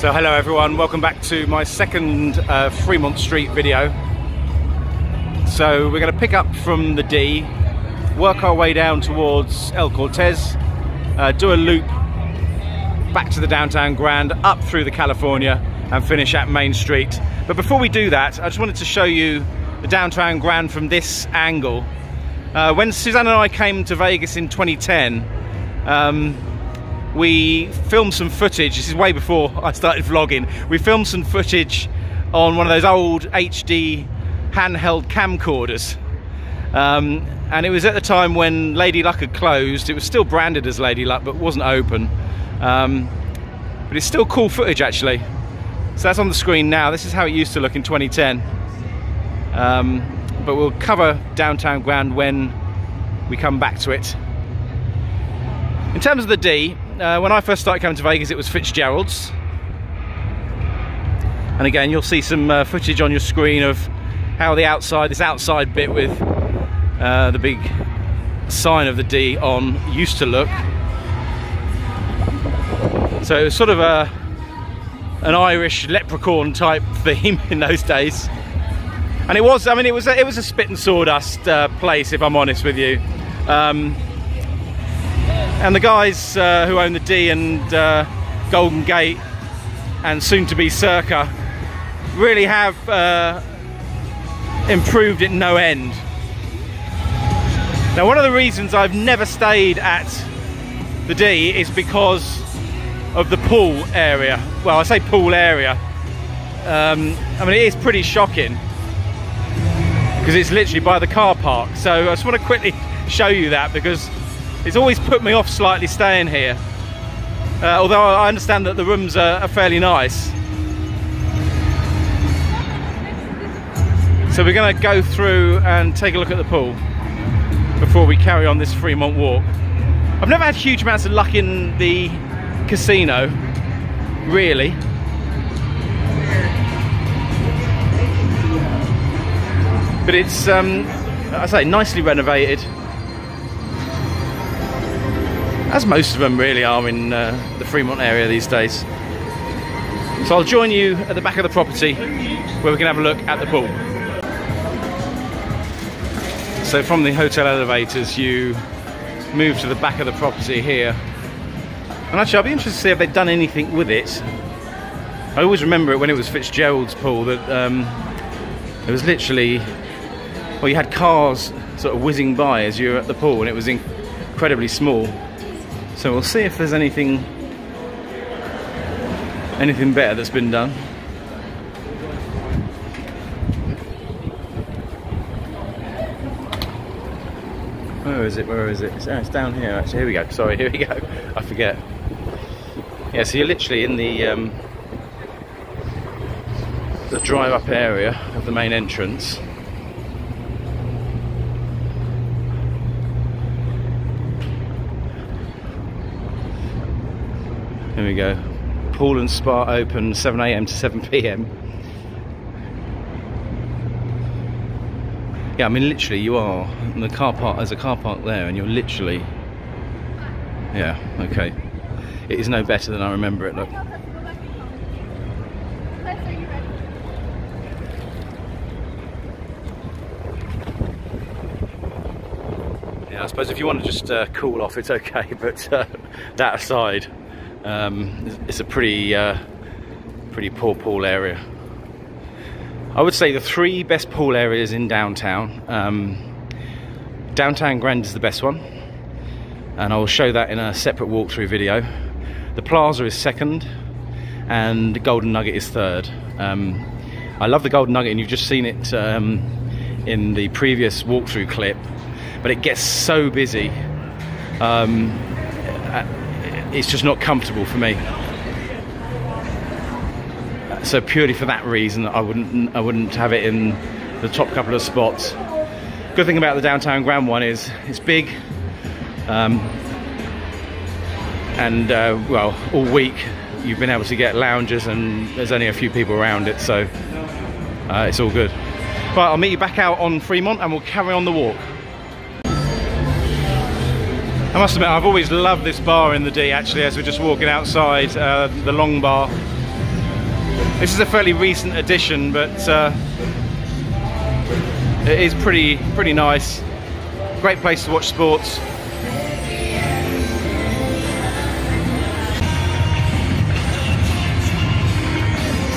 So hello everyone, welcome back to my second Fremont Street video. So we're going to pick up from the D, work our way down towards El Cortez, do a loop back to the downtown Grand, up through the California and finish at Main Street. But before we do that, I just wanted to show you the downtown Grand from this angle. When Suzanne and I came to Vegas in 2010, we filmed some footage. This is way before I started vlogging. We filmed some footage on one of those old HD handheld camcorders, and it was at the time when Lady Luck had closed. It was still branded as Lady Luck but wasn't open, but it's still cool footage actually. So that's on the screen now. This is how it used to look in 2010, but we'll cover downtown Grand when we come back to it. In terms of the D, when I first started coming to Vegas, it was Fitzgerald's. And again, you'll see some footage on your screen of how the outside, this outside bit with the big sign of the D on, used to look. So it was sort of an Irish leprechaun type theme in those days. And it was, I mean, it was a spit and sawdust place, if I'm honest with you. And the guys who own the D and Golden Gate and soon to be Circa really have improved it no end. Now, one of the reasons I've never stayed at the D is because of the pool area. Well, I say pool area. I mean, it is pretty shocking because it's literally by the car park. So I just want to quickly show you that because it's always put me off slightly staying here, although I understand that the rooms are fairly nice. So we're going to go through and take a look at the pool before we carry on this Fremont walk. I've never had huge amounts of luck in the casino, really. But it's, I say, nicely renovated, as most of them really are in the Fremont area these days. So I'll join you at the back of the property where we can have a look at the pool. So from the hotel elevators you move to the back of the property here. And actually I'll be interested to see if they've done anything with it. I always remember it when it was Fitzgerald's pool that it was literally, well, you had cars sort of whizzing by as you were at the pool and it was incredibly small. So we'll see if there's anything better that's been done. Where is it? Where is it? It's down here actually. Here we go. Sorry, here we go. I forget. Yeah, so you're literally in the drive-up area of the main entrance. Here we go. Pool and spa open 7 AM to 7 PM. Yeah, I mean literally you are in the car park. There's a car park there and you're literally, yeah, okay. It is no better than I remember it, look. Yeah, I suppose if you want to just cool off it's okay, but that aside, it's a pretty poor pool area. I would say the three best pool areas in downtown. Downtown Grand is the best one, and I will show that in a separate walkthrough video. The Plaza is second, and the Golden Nugget is third. I love the Golden Nugget, and you've just seen it in the previous walkthrough clip, but it gets so busy. It's just not comfortable for me. So purely for that reason, I wouldn't have it in the top couple of spots. Good thing about the downtown Grand one is it's big, and well, all week you've been able to get lounges and there's only a few people around it, so it's all good. Right, I'll meet you back out on Fremont and we'll carry on the walk. I must admit, I've always loved this bar in the D actually, as we're just walking outside, the long bar. This is a fairly recent addition, but it is pretty nice. Great place to watch sports.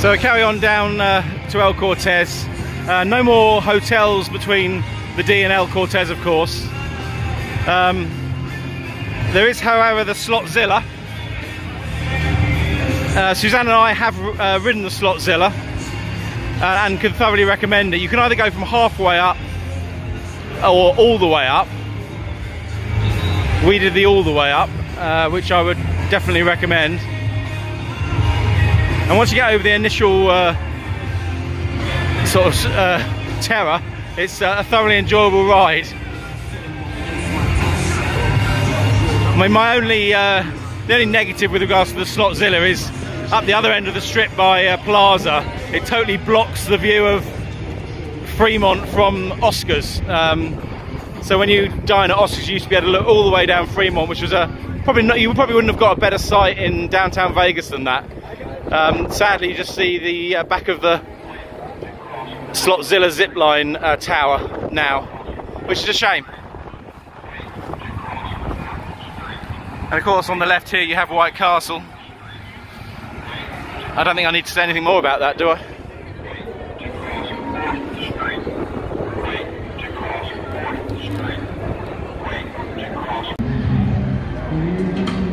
So carry on down to El Cortez. No more hotels between the D and El Cortez, of course. There is, however, the Slotzilla. Suzanne and I have ridden the Slotzilla and can thoroughly recommend it. You can either go from halfway up or all the way up. We did the all the way up, which I would definitely recommend. And once you get over the initial sort of terror, it's a thoroughly enjoyable ride. I mean, the only negative with regards to the Slotzilla is up the other end of the strip by Plaza. It totally blocks the view of Fremont from Oscars. So when you dine at Oscars, you used to be able to look all the way down Fremont, which was you probably wouldn't have got a better sight in downtown Vegas than that. Sadly, you just see the back of the Slotzilla zipline tower now, which is a shame. And of course, on the left here, you have White Castle. I don't think I need to say anything more about that, do I?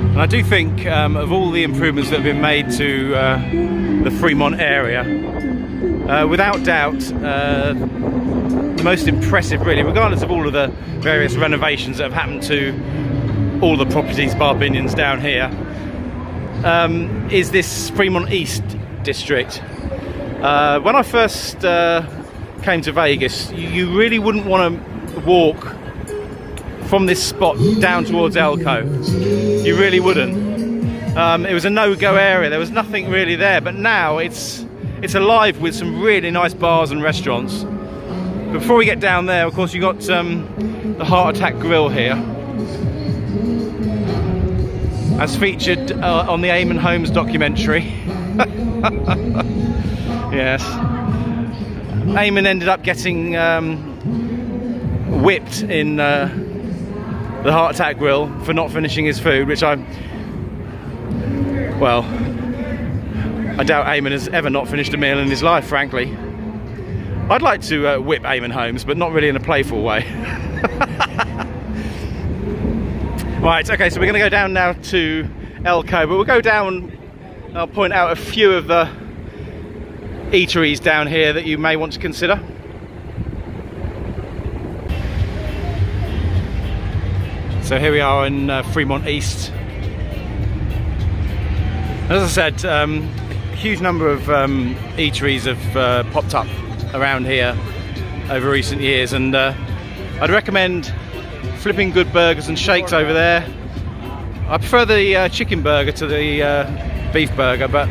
And I do think of all the improvements that have been made to the Fremont area, without doubt, the most impressive, really, regardless of all of the various renovations that have happened to all the properties, bar Binions, down here, is this Fremont East district. When I first came to Vegas, you really wouldn't want to walk from this spot down towards Elko. You really wouldn't. It was a no-go area. There was nothing really there, but now it's alive with some really nice bars and restaurants. But before we get down there, of course, you got the Heart Attack Grill here, as featured on the Eamon Holmes documentary. Yes. Eamon ended up getting whipped in the Heart Attack Grill for not finishing his food, which I doubt Eamon has ever not finished a meal in his life, frankly. I'd like to whip Eamon Holmes, but not really in a playful way. Right, okay, so we're going to go down now to Elko, but we'll go down, I'll point out a few of the eateries down here that you may want to consider. So here we are in Fremont East. As I said, a huge number of eateries have popped up around here over recent years, and I'd recommend Flipping Good Burgers and Shakes over there. I prefer the chicken burger to the beef burger, but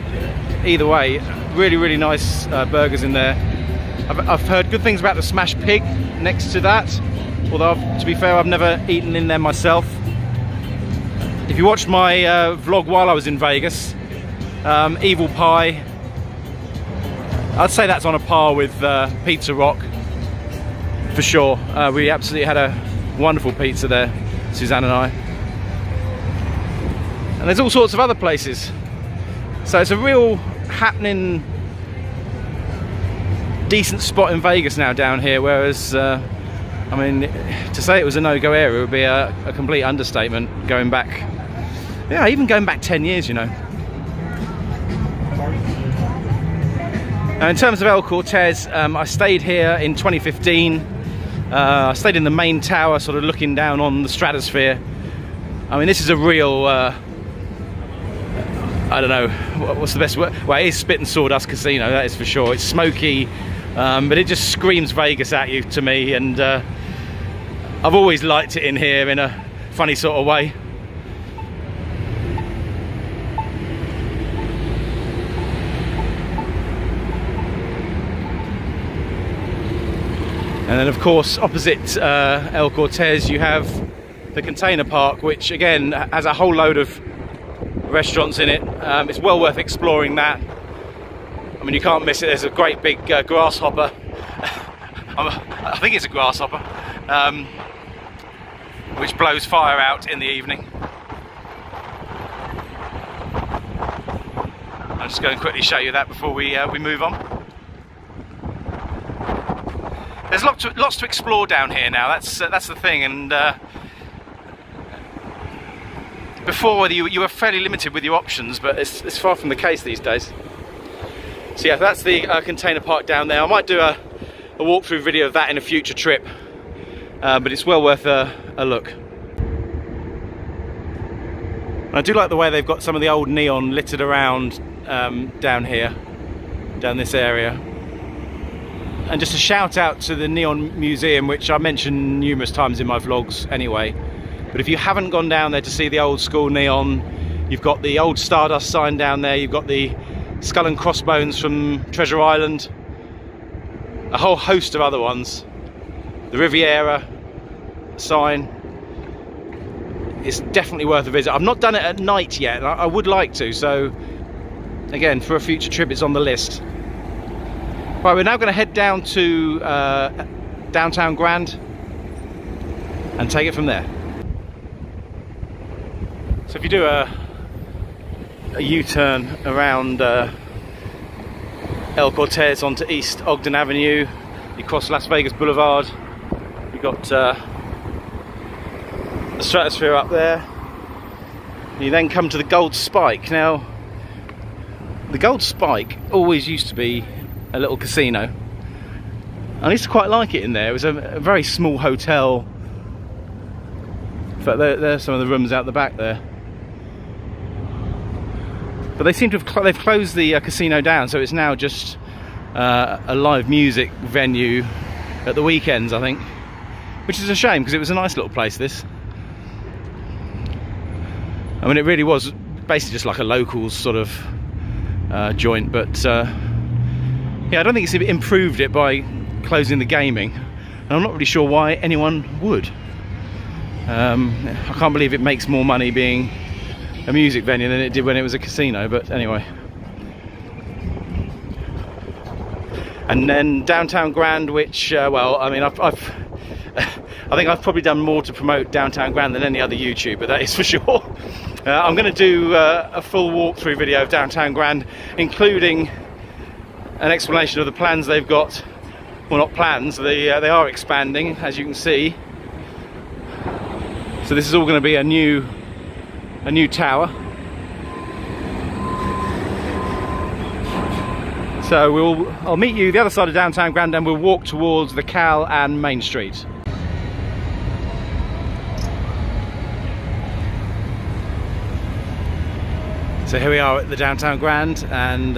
either way, really nice burgers in there. I've heard good things about the smashed pig next to that, although to be fair, I've never eaten in there myself. If you watched my vlog while I was in Vegas, Evil Pie, I'd say that's on a par with Pizza Rock for sure. We absolutely had a wonderful pizza there, Suzanne and I. And there's all sorts of other places. So it's a real happening, decent spot in Vegas now down here, whereas, I mean, to say it was a no-go area would be a complete understatement going back, yeah, even going back 10 years, you know. Now, in terms of El Cortez, I stayed here in 2015. I stayed in the main tower, sort of looking down on the stratosphere. I mean, this is a real, I don't know, what's the best word? Well, it is Spit and Sawdust Casino, that is for sure. It's smoky, but it just screams Vegas at you, to me, and I've always liked it in here in a funny sort of way. And then, of course, opposite El Cortez, you have the container park, which again has a whole load of restaurants in it. It's well worth exploring that. I mean, you can't miss it. There's a great big grasshopper. I think it's a grasshopper, which blows fire out in the evening. I'll just go and quickly show you that before we move on. There's lots to explore down here now. That's the thing. And before you were fairly limited with your options, but it's far from the case these days. So yeah, that's the container park down there. I might do a walkthrough video of that in a future trip, but it's well worth a look. I do like the way they've got some of the old neon littered around down here, down this area. And just a shout out to the Neon Museum, which I mentioned numerous times in my vlogs anyway. But if you haven't gone down there to see the old school neon, you've got the old Stardust sign down there, you've got the skull and crossbones from Treasure Island, a whole host of other ones, the Riviera sign. It's definitely worth a visit. I've not done it at night yet, and I would like to, so again, for a future trip, it's on the list. Right, we're now going to head down to downtown Grand and take it from there. So if you do a U-turn around El Cortez onto East Ogden Avenue, you cross Las Vegas Boulevard, you've got the Stratosphere up there, you then come to the Gold Spike. Now, the Gold Spike always used to be a little casino. I used to quite like it in there. It was a very small hotel. In fact, there's some of the rooms out the back there. But they seem to have they've closed the casino down, so it's now just a live music venue at the weekends, I think. Which is a shame, because it was a nice little place, this. I mean, it really was basically just like a locals sort of joint, but yeah, I don't think it's improved it by closing the gaming, and I'm not really sure why anyone would. I can't believe it makes more money being a music venue than it did when it was a casino, but anyway. And then downtown Grand, which well, I mean, I think I've probably done more to promote downtown Grand than any other YouTuber, that is for sure. I'm going to do a full walkthrough video of downtown Grand, including an explanation of the plans they've got. Well, not plans, they are expanding, as you can see. So this is all going to be a new tower. So I'll meet you the other side of downtown Grand, and we'll walk towards the Cal and Main Street. So here we are at the downtown Grand, and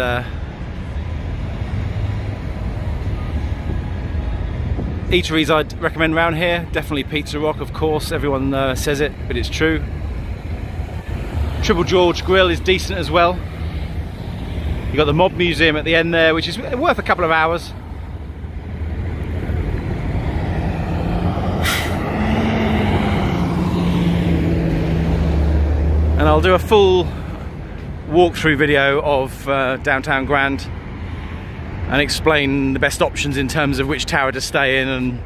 eateries I'd recommend around here, definitely Pizza Rock, of course. Everyone says it, but it's true. Triple George Grill is decent as well. You've got the Mob Museum at the end there, which is worth a couple of hours. And I'll do a full walkthrough video of downtown Grand and explain the best options in terms of which tower to stay in and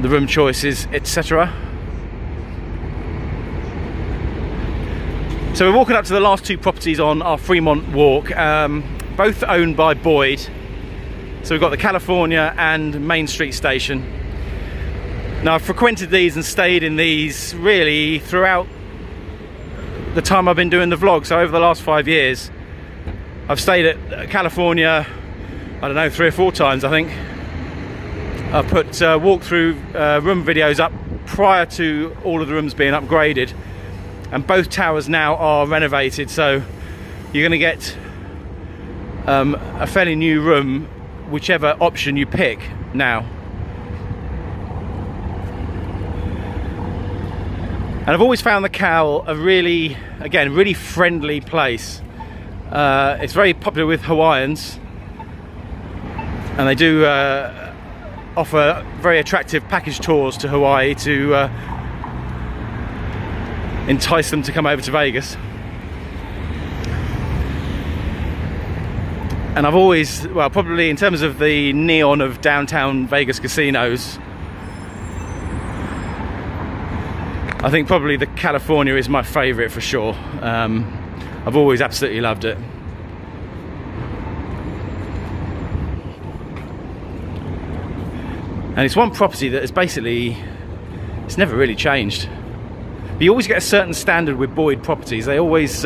the room choices, etc. So we're walking up to the last two properties on our Fremont walk, both owned by Boyd. So we've got the California and Main Street station. Now, I've frequented these and stayed in these really throughout the time I've been doing the vlog. So over the last 5 years, I've stayed at California, I don't know, 3 or 4 times, I think. I've put walkthrough room videos up prior to all of the rooms being upgraded. And both towers now are renovated, so you're going to get a fairly new room, whichever option you pick now. And I've always found the Cal a really, again, really friendly place. It's very popular with Hawaiians, and they do offer very attractive package tours to Hawaii to entice them to come over to Vegas. And I've always, well, probably in terms of the neon of downtown Vegas casinos, I think probably the California is my favourite for sure. I've always absolutely loved it. And it's one property that is basically, it's never really changed. You always get a certain standard with Boyd properties. They always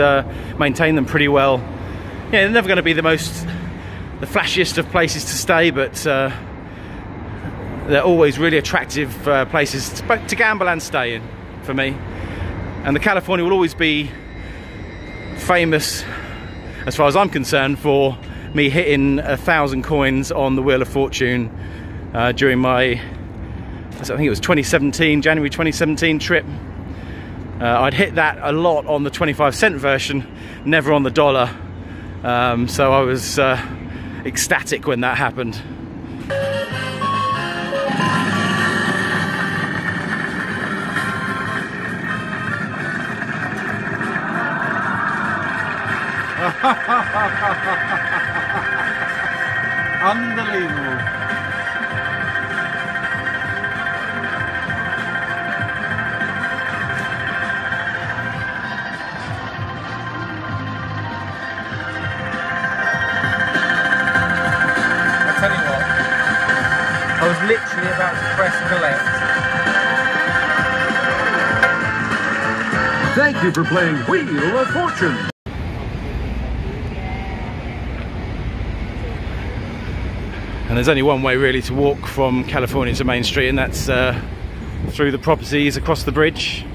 maintain them pretty well. Yeah, they're never going to be the flashiest of places to stay, but they're always really attractive places to gamble and stay in, for me. And the California will always be famous, as far as I'm concerned, for me hitting 1,000 coins on the Wheel of Fortune during my, I think it was 2017, January 2017 trip. I'd hit that a lot on the 25-cent version, never on the dollar. So I was ecstatic when that happened. Unbelievable. I tell you what, I was literally about to press collect. Thank you for playing Wheel of Fortune. And there's only one way really to walk from California to Main Street, and that's through the properties across the bridge.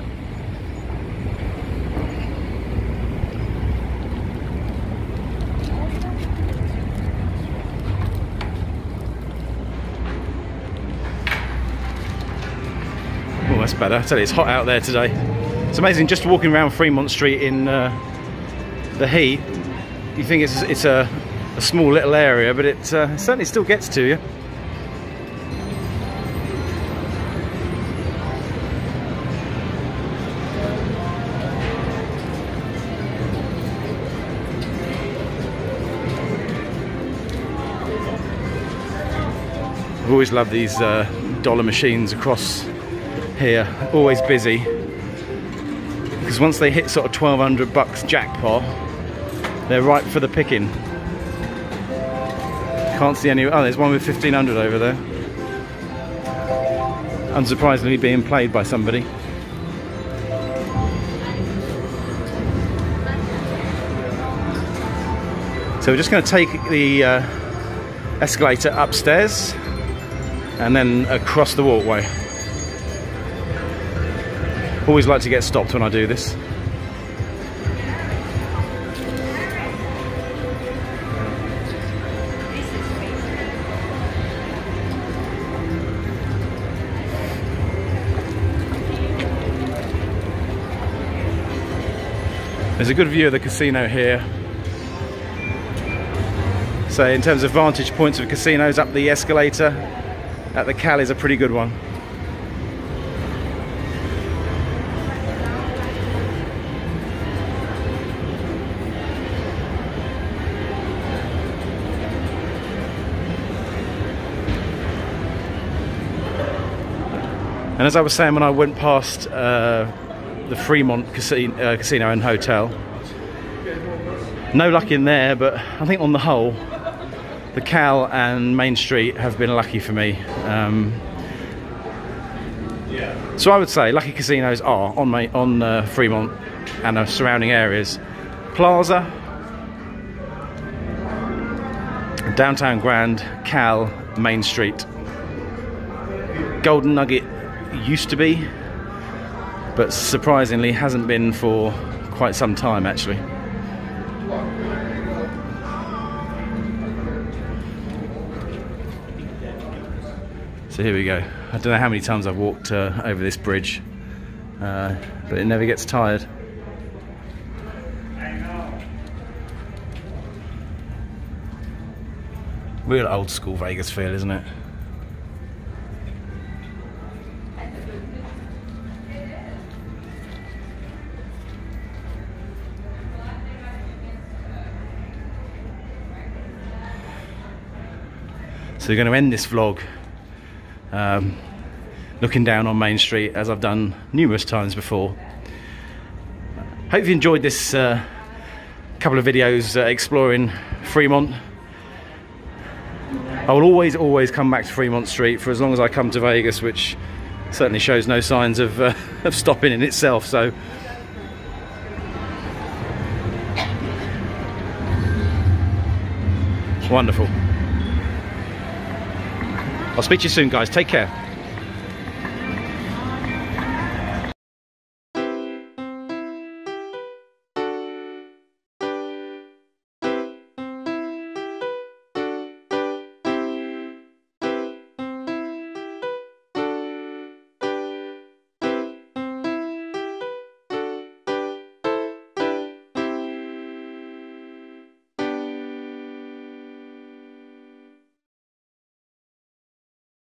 Oh, that's better. I tell you, it's hot out there today. It's amazing just walking around Fremont Street in the heat. You think it's a small little area, but it certainly still gets to you. I've always loved these dollar machines across here, always busy, because once they hit sort of 1,200 bucks jackpot, they're ripe for the picking. Can't see any. Oh, there's one with 1,500 over there. Unsurprisingly being played by somebody. So we're just going to take the escalator upstairs and then across the walkway. Always like to get stopped when I do this. There's a good view of the casino here. So in terms of vantage points of casinos, up the escalator at the Cal is a pretty good one. And as I was saying when I went past the Fremont Casino and Hotel, no luck in there, but I think on the whole the Cal and Main Street have been lucky for me. So I would say lucky casinos are on Fremont and the surrounding areas: Plaza, Downtown Grand, Cal, Main Street. Golden Nugget used to be, but surprisingly hasn't been for quite some time actually. So here we go. I don't know how many times I've walked over this bridge, but it never gets tired. Real old school Vegas feel, isn't it? So we're going to end this vlog looking down on Main Street, as I've done numerous times before. Hope you enjoyed this couple of videos exploring Fremont. I will always come back to Fremont Street for as long as I come to Vegas, which certainly shows no signs of stopping in itself. So wonderful. I'll speak to you soon, guys. Take care.